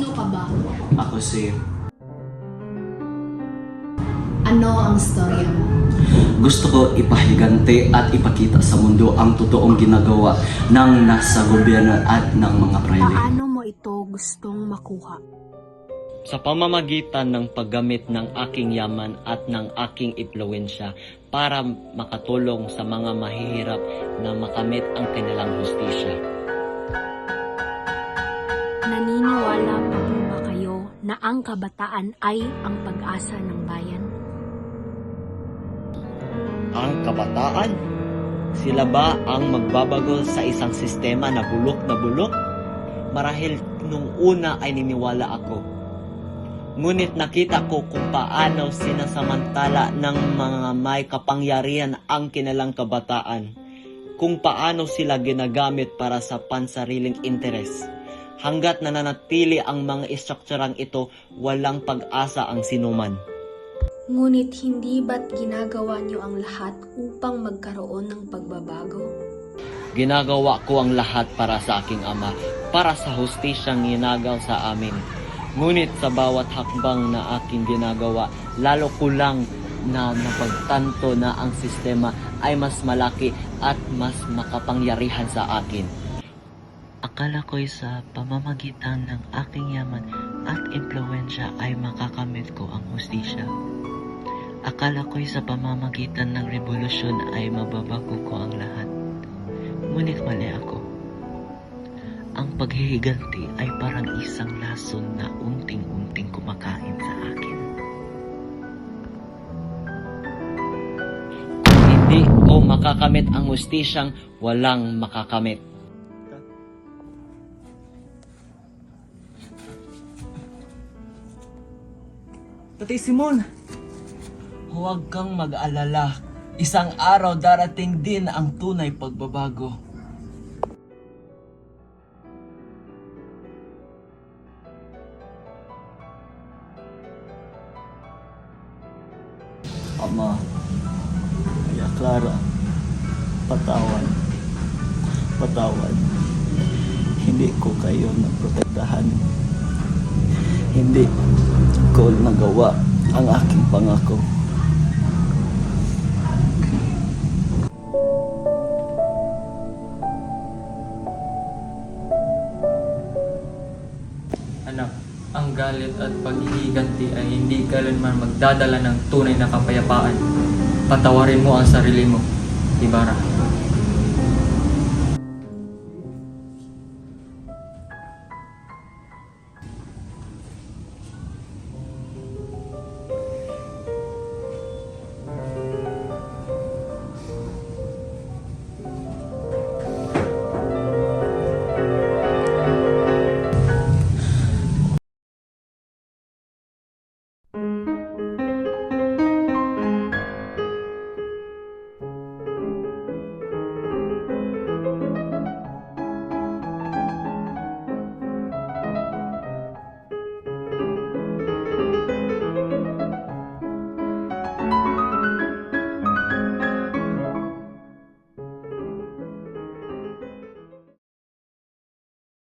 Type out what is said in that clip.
Sino ka ba? Ako si... Ano ang storya mo? Gusto ko ipahigante at ipakita sa mundo ang totoong ginagawa ng nasa gobyerno at ng mga prayle. Paano mo ito gustong makuha? Sa pamamagitan ng paggamit ng aking yaman at ng aking impluwensya para makatulong sa mga mahihirap na makamit ang kanilang hustisya. Naniniwala pa po ba kayo na ang kabataan ay ang pag-asa ng bayan? Ang kabataan? Sila ba ang magbabago sa isang sistema na bulok na bulok? Marahil nung una ay niniwala ako. Ngunit nakita ko kung paano sinasamantala ng mga may kapangyarihan ang kanilang kabataan. Kung paano sila ginagamit para sa pansariling interes. Hanggat nananatili ang mga istrukturang ito, walang pag-asa ang sinuman. Ngunit hindi ba't ginagawa niyo ang lahat upang magkaroon ng pagbabago? Ginagawa ko ang lahat para sa aking ama, para sa hustisyang ginagaw sa amin. Ngunit sa bawat hakbang na aking ginagawa, lalo ko lang na napagtanto na ang sistema ay mas malaki at mas makapangyarihan sa akin. Akala ko'y sa pamamagitan ng aking yaman at impluwensya ay makakamit ko ang hustisya. Akala ko'y sa pamamagitan ng revolusyon ay mababago ko ang lahat. Ngunit mali ako. Ang paghihiganti ay parang isang lason na unting-unting kumakain sa akin. Kung hindi ko makakamit ang hustisyang walang makakamit. Tatay Simon, huwag kang mag-alala. Isang araw darating din ang tunay pagbabago. Ama, Maria Clara, patawad. Patawad. Hindi ko kayo naprotektahan. Hindi ko nagawa ang aking pangako. Anak, ang galit at paghihiganti ay hindi kailanman magdadala ng tunay na kapayapaan. Patawarin mo ang sarili mo, Ibarra.